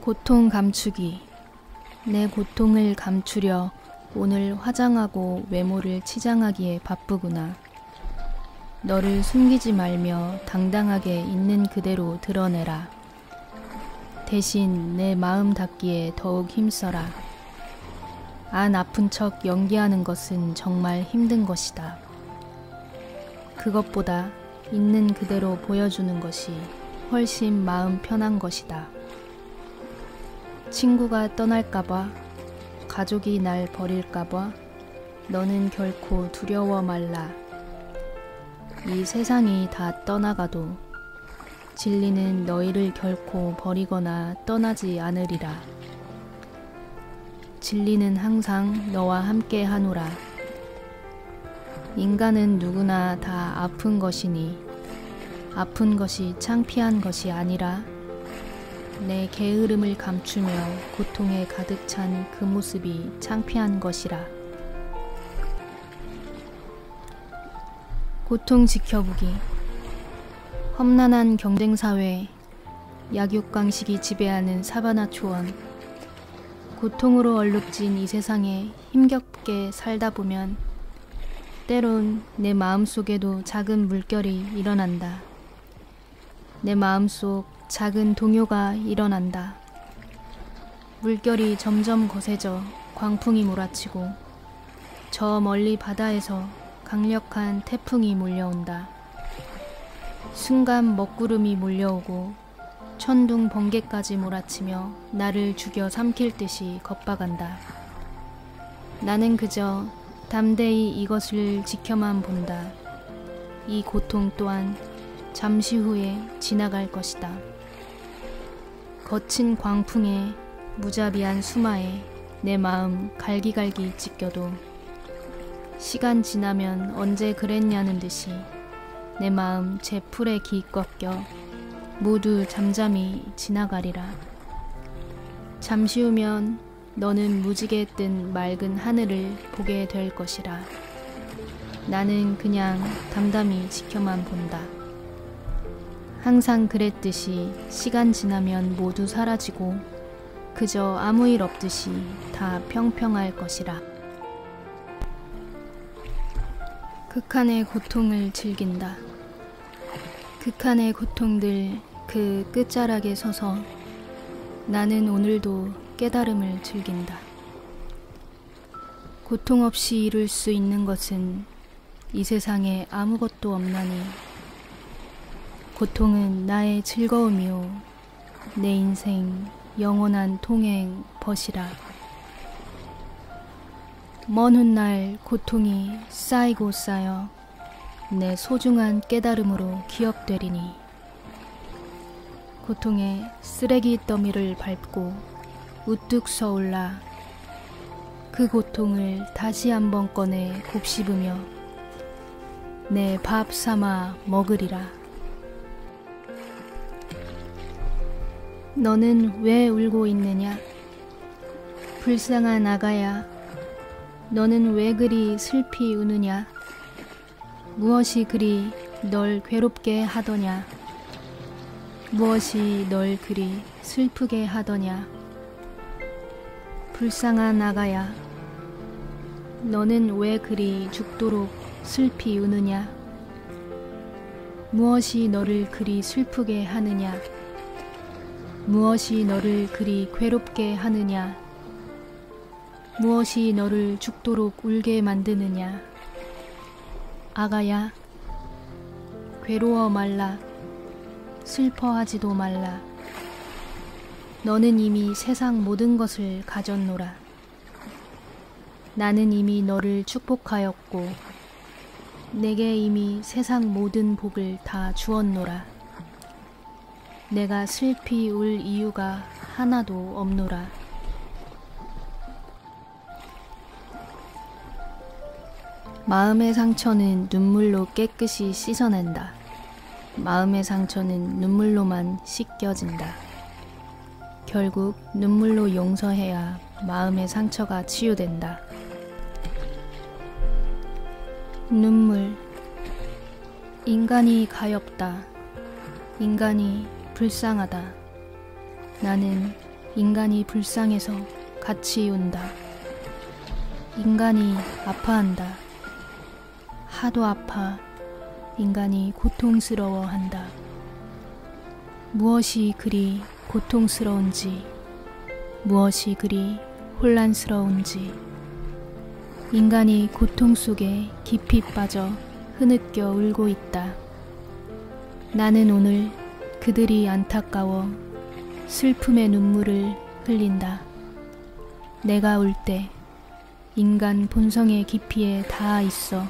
고통 감추기. 내 고통을 감추려 오늘 화장하고 외모를 치장하기에 바쁘구나. 너를 숨기지 말며 당당하게 있는 그대로 드러내라. 대신 내 마음 닫기에 더욱 힘써라. 안 아픈 척 연기하는 것은 정말 힘든 것이다. 그것보다 있는 그대로 보여주는 것이 훨씬 마음 편한 것이다. 친구가 떠날까봐, 가족이 날 버릴까봐 너는 결코 두려워 말라. 이 세상이 다 떠나가도 진리는 너희를 결코 버리거나 떠나지 않으리라. 진리는 항상 너와 함께 하노라. 인간은 누구나 다 아픈 것이니 아픈 것이 창피한 것이 아니라 내 게으름을 감추며 고통에 가득 찬 그 모습이 창피한 것이라. 고통 지켜보기. 험난한 경쟁사회, 약육강식이 지배하는 사바나 초원. 고통으로 얼룩진 이 세상에 힘겹게 살다 보면 때론 내 마음속에도 작은 물결이 일어난다. 내 마음속 작은 동요가 일어난다. 물결이 점점 거세져 광풍이 몰아치고 저 멀리 바다에서 강력한 태풍이 몰려온다. 순간 먹구름이 몰려오고 천둥 번개까지 몰아치며 나를 죽여 삼킬 듯이 겁박한다. 나는 그저 담대히 이것을 지켜만 본다. 이 고통 또한 잠시 후에 지나갈 것이다. 거친 광풍에 무자비한 수마에 내 마음 갈기갈기 찢겨도 시간 지나면 언제 그랬냐는 듯이 내 마음 제 풀에 기껏 껴 모두 잠잠히 지나가리라. 잠시 후면 너는 무지개 뜬 맑은 하늘을 보게 될 것이라. 나는 그냥 담담히 지켜만 본다. 항상 그랬듯이 시간 지나면 모두 사라지고 그저 아무 일 없듯이 다 평평할 것이라. 극한의 고통을 즐긴다. 극한의 고통들 그 끝자락에 서서 나는 오늘도 깨달음을 즐긴다. 고통 없이 이룰 수 있는 것은 이 세상에 아무것도 없나니 고통은 나의 즐거움이요 내 인생 영원한 통행 벗이라. 먼 훗날 고통이 쌓이고 쌓여 내 소중한 깨달음으로 기억되리니 고통의 쓰레기 더미를 밟고 우뚝 서올라 그 고통을 다시 한번 꺼내 곱씹으며 내 밥 삼아 먹으리라. 너는 왜 울고 있느냐? 불쌍한 아가야, 너는 왜 그리 슬피 우느냐? 무엇이 그리 널 괴롭게 하더냐? 무엇이 널 그리 슬프게 하더냐? 불쌍한 아가야, 너는 왜 그리 죽도록 슬피 우느냐? 무엇이 너를 그리 슬프게 하느냐? 무엇이 너를 그리 괴롭게 하느냐? 무엇이 너를 죽도록 울게 만드느냐? 아가야, 괴로워 말라. 슬퍼하지도 말라. 너는 이미 세상 모든 것을 가졌노라. 나는 이미 너를 축복하였고 내게 이미 세상 모든 복을 다 주었노라. 내가 슬피 울 이유가 하나도 없노라. 마음의 상처는 눈물로 깨끗이 씻어낸다. 마음의 상처는 눈물로만 씻겨진다. 결국 눈물로 용서해야 마음의 상처가 치유된다. 눈물. 인간이 가엾다. 인간이 불쌍하다. 나는 인간이 불쌍해서 같이 운다. 인간이 아파한다. 하도 아파 인간이 고통스러워한다. 무엇이 그리 고통스러운지, 무엇이 그리 혼란스러운지, 인간이 고통 속에 깊이 빠져 흐느껴 울고 있다. 나는 오늘 그들이 안타까워 슬픔의 눈물을 흘린다. 내가 울 때 인간 본성의 깊이에 닿아 있어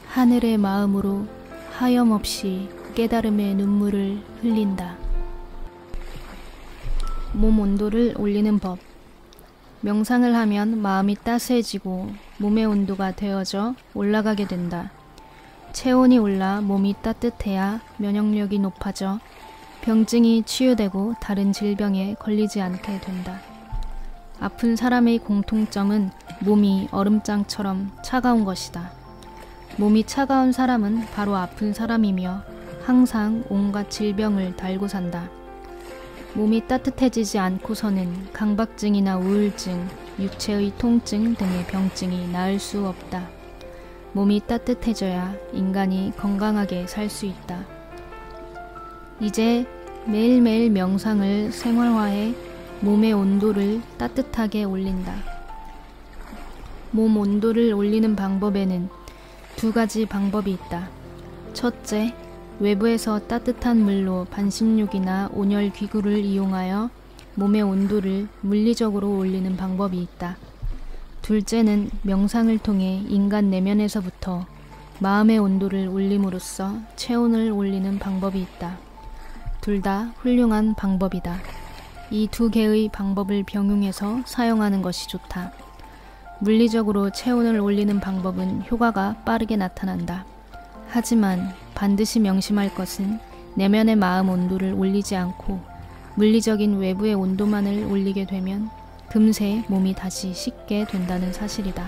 하늘의 마음으로 하염없이 깨달음의 눈물을 흘린다. 몸 온도를 올리는 법. 명상을 하면 마음이 따스해지고 몸의 온도가 되어져 올라가게 된다. 체온이 올라 몸이 따뜻해야 면역력이 높아져 병증이 치유되고 다른 질병에 걸리지 않게 된다. 아픈 사람의 공통점은 몸이 얼음장처럼 차가운 것이다. 몸이 차가운 사람은 바로 아픈 사람이며 항상 온갖 질병을 달고 산다. 몸이 따뜻해지지 않고서는 강박증이나 우울증, 육체의 통증 등의 병증이 나을 수 없다. 몸이 따뜻해져야 인간이 건강하게 살 수 있다. 이제 매일매일 명상을 생활화해 몸의 온도를 따뜻하게 올린다. 몸 온도를 올리는 방법에는 두 가지 방법이 있다. 첫째, 외부에서 따뜻한 물로 반신욕이나 온열 기구를 이용하여 몸의 온도를 물리적으로 올리는 방법이 있다. 둘째는 명상을 통해 인간 내면에서부터 마음의 온도를 올림으로써 체온을 올리는 방법이 있다. 둘 다 훌륭한 방법이다. 이 두 개의 방법을 병용해서 사용하는 것이 좋다. 물리적으로 체온을 올리는 방법은 효과가 빠르게 나타난다. 하지만 반드시 명심할 것은 내면의 마음 온도를 올리지 않고 물리적인 외부의 온도만을 올리게 되면 금세 몸이 다시 식게 된다는 사실이다.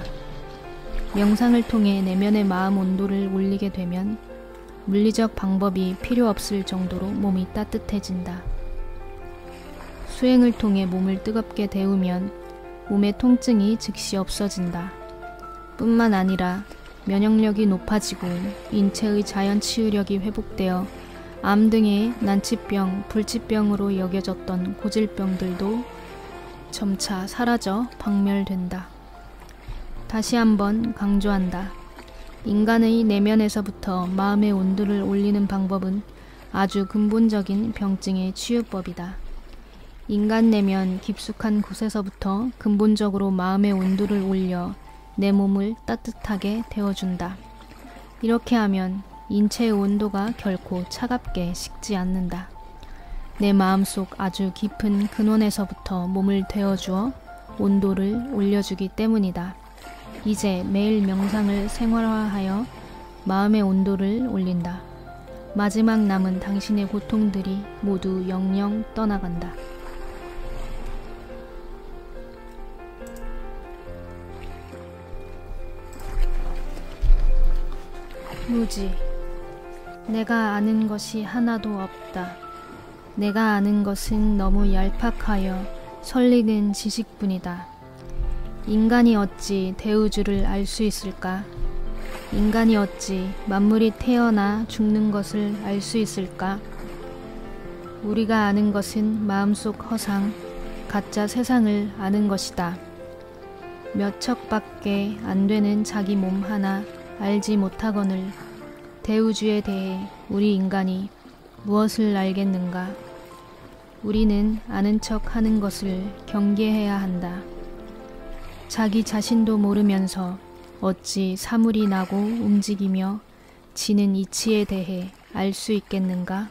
명상을 통해 내면의 마음 온도를 올리게 되면 물리적 방법이 필요 없을 정도로 몸이 따뜻해진다. 수행을 통해 몸을 뜨겁게 데우면 몸의 통증이 즉시 없어진다. 뿐만 아니라 면역력이 높아지고 인체의 자연 치유력이 회복되어 암 등의 난치병, 불치병으로 여겨졌던 고질병들도 점차 사라져 박멸된다. 다시 한번 강조한다. 인간의 내면에서부터 마음의 온도를 올리는 방법은 아주 근본적인 병증의 치유법이다. 인간 내면 깊숙한 곳에서부터 근본적으로 마음의 온도를 올려 내 몸을 따뜻하게 데워준다. 이렇게 하면 인체의 온도가 결코 차갑게 식지 않는다. 내 마음속 아주 깊은 근원에서부터 몸을 데워주어 온도를 올려주기 때문이다. 이제 매일 명상을 생활화하여 마음의 온도를 올린다. 마지막 남은 당신의 고통들이 모두 영영 떠나간다. 무지. 내가 아는 것이 하나도 없다. 내가 아는 것은 너무 얄팍하여 설익은 지식뿐이다. 인간이 어찌 대우주를 알 수 있을까? 인간이 어찌 만물이 태어나 죽는 것을 알 수 있을까? 우리가 아는 것은 마음속 허상, 가짜 세상을 아는 것이다. 몇 척밖에 안 되는 자기 몸 하나 알지 못하거늘 대우주에 대해 우리 인간이 무엇을 알겠는가? 우리는 아는 척 하는 것을 경계해야 한다. 자기 자신도 모르면서 어찌 사물이 나고 움직이며 지는 이치에 대해 알 수 있겠는가?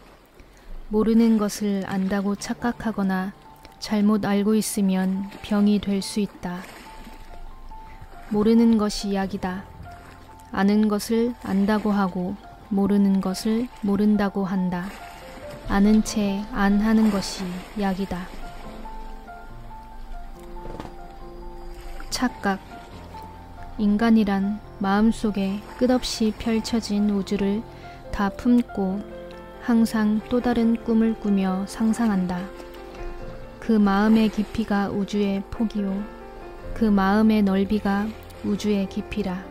모르는 것을 안다고 착각하거나 잘못 알고 있으면 병이 될 수 있다. 모르는 것이 약이다. 아는 것을 안다고 하고 모르는 것을 모른다고 한다. 아는 채 안 하는 것이 약이다. 착각. 인간이란 마음속에 끝없이 펼쳐진 우주를 다 품고 항상 또 다른 꿈을 꾸며 상상한다. 그 마음의 깊이가 우주의 폭이요 그 마음의 넓이가 우주의 깊이라.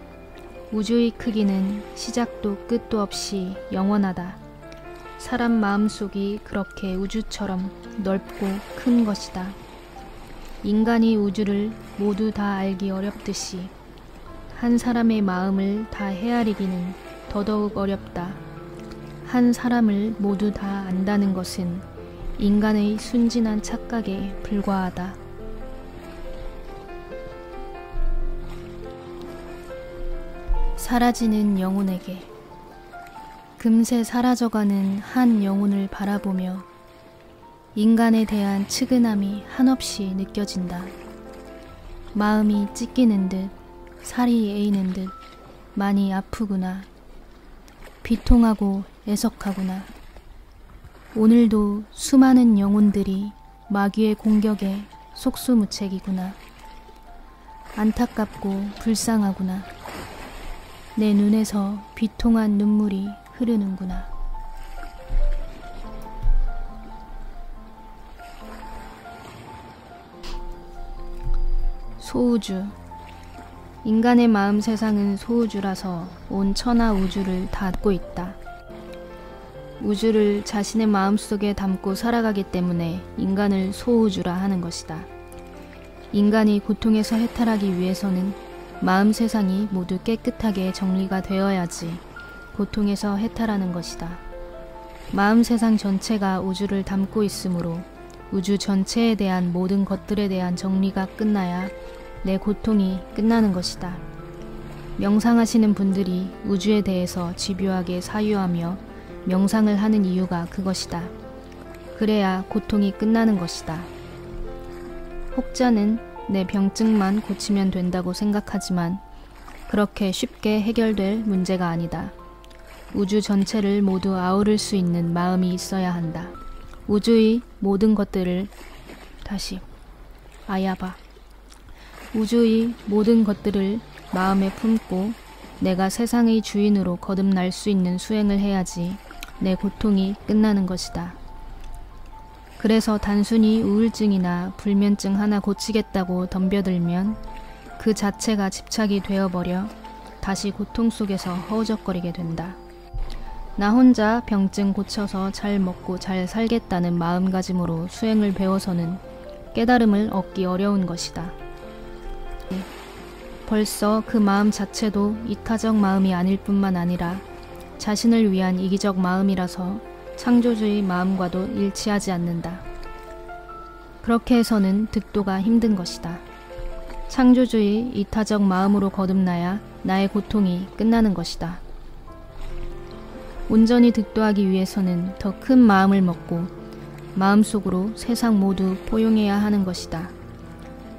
우주의 크기는 시작도 끝도 없이 영원하다. 사람 마음속이 그렇게 우주처럼 넓고 큰 것이다. 인간이 우주를 모두 다 알기 어렵듯이 한 사람의 마음을 다 헤아리기는 더더욱 어렵다. 한 사람을 모두 다 안다는 것은 인간의 순진한 착각에 불과하다. 사라지는 영혼에게 금세 사라져가는 한 영혼을 바라보며 인간에 대한 측은함이 한없이 느껴진다. 마음이 찢기는 듯 살이 에이는 듯 많이 아프구나. 비통하고 애석하구나. 오늘도 수많은 영혼들이 마귀의 공격에 속수무책이구나. 안타깝고 불쌍하구나. 내 눈에서 비통한 눈물이 흐르는구나. 소우주. 인간의 마음 세상은 소우주라서 온 천하 우주를 닫고 있다. 우주를 자신의 마음속에 담고 살아가기 때문에 인간을 소우주라 하는 것이다. 인간이 고통에서 해탈하기 위해서는 마음 세상이 모두 깨끗하게 정리가 되어야지 고통에서 해탈하는 것이다. 마음 세상 전체가 우주를 담고 있으므로 우주 전체에 대한 모든 것들에 대한 정리가 끝나야 내 고통이 끝나는 것이다. 명상하시는 분들이 우주에 대해서 집요하게 사유하며 명상을 하는 이유가 그것이다. 그래야 고통이 끝나는 것이다. 혹자는 내 병증만 고치면 된다고 생각하지만 그렇게 쉽게 해결될 문제가 아니다. 우주 전체를 모두 아우를 수 있는 마음이 있어야 한다. 우주의 모든 것들을 우주의 모든 것들을 마음에 품고 내가 세상의 주인으로 거듭날 수 있는 수행을 해야지 내 고통이 끝나는 것이다. 그래서 단순히 우울증이나 불면증 하나 고치겠다고 덤벼들면 그 자체가 집착이 되어버려 다시 고통 속에서 허우적거리게 된다. 나 혼자 병증 고쳐서 잘 먹고 잘 살겠다는 마음가짐으로 수행을 배워서는 깨달음을 얻기 어려운 것이다. 벌써 그 마음 자체도 이타적 마음이 아닐 뿐만 아니라 자신을 위한 이기적 마음이라서 창조주의 마음과도 일치하지 않는다. 그렇게 해서는 득도가 힘든 것이다. 창조주의 이타적 마음으로 거듭나야 나의 고통이 끝나는 것이다. 온전히 득도하기 위해서는 더 큰 마음을 먹고 마음속으로 세상 모두 포용해야 하는 것이다.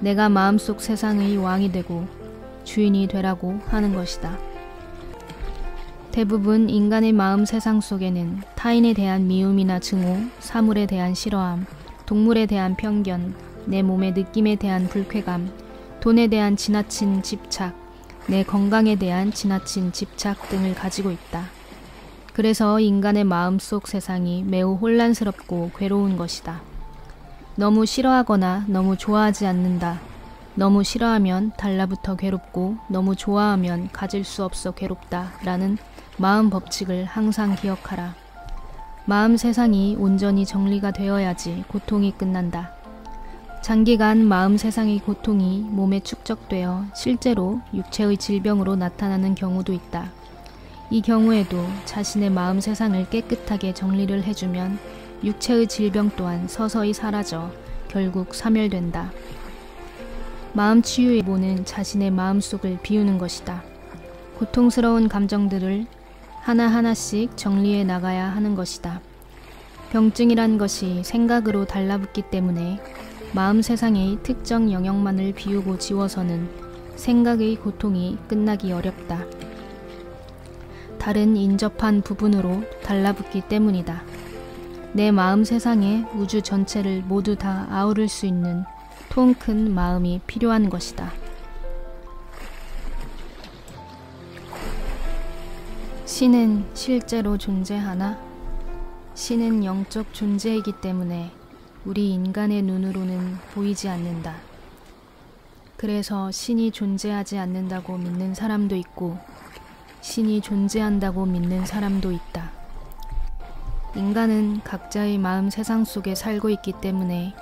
내가 마음속 세상의 왕이 되고 주인이 되라고 하는 것이다. 대부분 인간의 마음 세상 속에는 타인에 대한 미움이나 증오, 사물에 대한 싫어함, 동물에 대한 편견, 내 몸의 느낌에 대한 불쾌감, 돈에 대한 지나친 집착, 내 건강에 대한 지나친 집착 등을 가지고 있다. 그래서 인간의 마음속 세상이 매우 혼란스럽고 괴로운 것이다. 너무 싫어하거나 너무 좋아하지 않는다. 너무 싫어하면 달라붙어 괴롭고 너무 좋아하면 가질 수 없어 괴롭다 라는 마음 법칙을 항상 기억하라. 마음 세상이 온전히 정리가 되어야지 고통이 끝난다. 장기간 마음 세상의 고통이 몸에 축적되어 실제로 육체의 질병으로 나타나는 경우도 있다. 이 경우에도 자신의 마음 세상을 깨끗하게 정리를 해주면 육체의 질병 또한 서서히 사라져 결국 사멸된다. 마음 치유의 기본은 자신의 마음속을 비우는 것이다. 고통스러운 감정들을 하나하나씩 정리해 나가야 하는 것이다. 병증이란 것이 생각으로 달라붙기 때문에 마음 세상의 특정 영역만을 비우고 지워서는 생각의 고통이 끝나기 어렵다. 다른 인접한 부분으로 달라붙기 때문이다. 내 마음 세상에 우주 전체를 모두 다 아우를 수 있는 통 큰 마음이 필요한 것이다. 신은 실제로 존재하나? 신은 영적 존재이기 때문에 우리 인간의 눈으로는 보이지 않는다. 그래서 신이 존재하지 않는다고 믿는 사람도 있고 신이 존재한다고 믿는 사람도 있다. 인간은 각자의 마음 세상 속에 살고 있기 때문에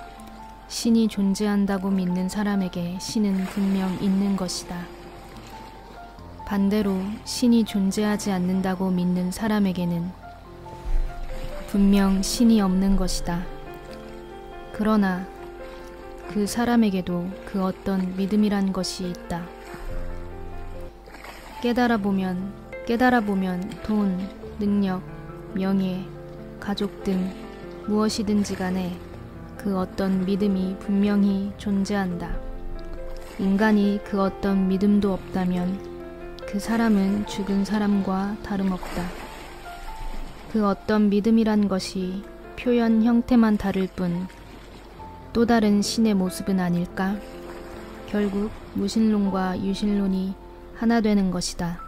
신이 존재한다고 믿는 사람에게 신은 분명 있는 것이다. 반대로 신이 존재하지 않는다고 믿는 사람에게는 분명 신이 없는 것이다. 그러나 그 사람에게도 그 어떤 믿음이란 것이 있다. 깨달아보면 돈, 능력, 명예, 가족 등 무엇이든지 간에 그 어떤 믿음이 분명히 존재한다. 인간이 그 어떤 믿음도 없다면 그 사람은 죽은 사람과 다름없다. 그 어떤 믿음이란 것이 표현 형태만 다를 뿐 또 다른 신의 모습은 아닐까? 결국 무신론과 유신론이 하나 되는 것이다.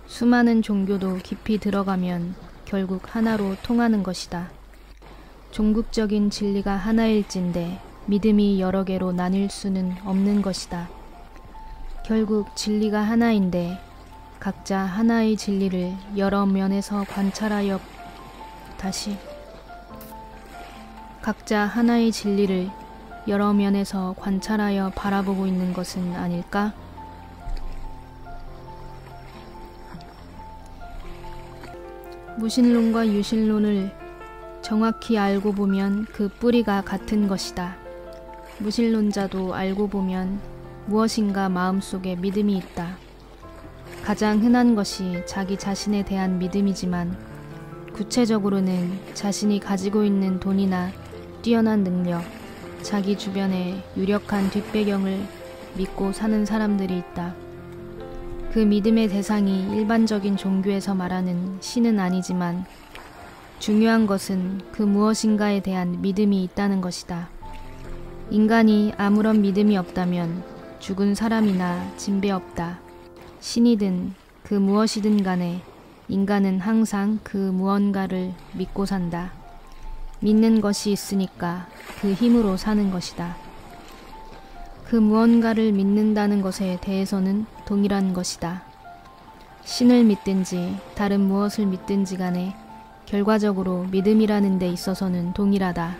수많은 종교도 깊이 들어가면 결국 하나로 통하는 것이다. 종국적인 진리가 하나일진데 믿음이 여러 개로 나뉠 수는 없는 것이다. 결국 진리가 하나인데 각자 하나의 진리를 여러 면에서 관찰하여 각자 하나의 진리를 여러 면에서 관찰하여 바라보고 있는 것은 아닐까? 무신론과 유신론을 정확히 알고 보면 그 뿌리가 같은 것이다. 무신론자도 알고 보면 무엇인가 마음속에 믿음이 있다. 가장 흔한 것이 자기 자신에 대한 믿음이지만 구체적으로는 자신이 가지고 있는 돈이나 뛰어난 능력, 자기 주변의 유력한 뒷배경을 믿고 사는 사람들이 있다. 그 믿음의 대상이 일반적인 종교에서 말하는 신은 아니지만 중요한 것은 그 무엇인가에 대한 믿음이 있다는 것이다. 인간이 아무런 믿음이 없다면 죽은 사람이나 진배 없다. 신이든 그 무엇이든 간에 인간은 항상 그 무언가를 믿고 산다. 믿는 것이 있으니까 그 힘으로 사는 것이다. 그 무언가를 믿는다는 것에 대해서는 동일한 것이다. 신을 믿든지 다른 무엇을 믿든지 간에 결과적으로 믿음이라는 데 있어서는 동일하다.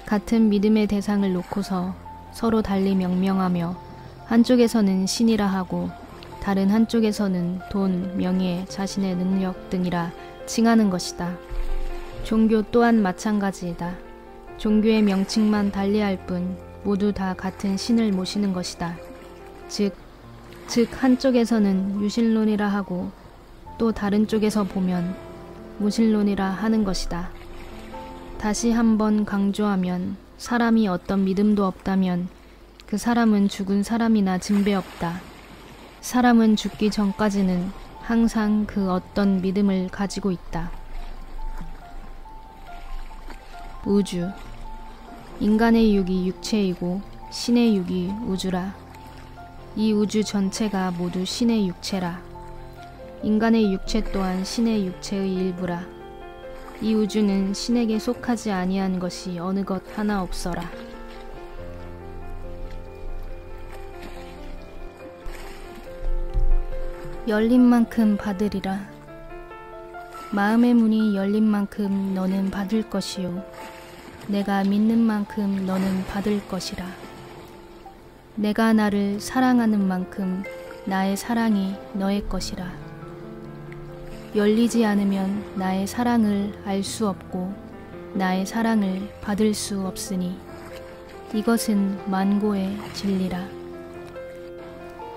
같은 믿음의 대상을 놓고서 서로 달리 명명하며 한쪽에서는 신이라 하고 다른 한쪽에서는 돈, 명예, 자신의 능력 등이라 칭하는 것이다. 종교 또한 마찬가지이다. 종교의 명칭만 달리할 뿐 모두 다 같은 신을 모시는 것이다. 즉 한쪽에서는 유신론이라 하고 또 다른 쪽에서 보면 무신론이라 하는 것이다. 다시 한번 강조하면 사람이 어떤 믿음도 없다면 그 사람은 죽은 사람이나 진배 없다. 사람은 죽기 전까지는 항상 그 어떤 믿음을 가지고 있다. 우주. 인간의 육이 육체이고 신의 육이 우주라. 이 우주 전체가 모두 신의 육체라. 인간의 육체 또한 신의 육체의 일부라. 이 우주는 신에게 속하지 아니한 것이 어느 것 하나 없어라. 열린 만큼 받으리라. 마음의 문이 열린 만큼 너는 받을 것이요 내가 믿는 만큼 너는 받을 것이라. 내가 나를 사랑하는 만큼 나의 사랑이 너의 것이라. 열리지 않으면 나의 사랑을 알 수 없고 나의 사랑을 받을 수 없으니 이것은 만고의 진리라.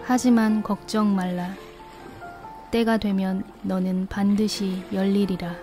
하지만 걱정 말라. 때가 되면 너는 반드시 열리리라.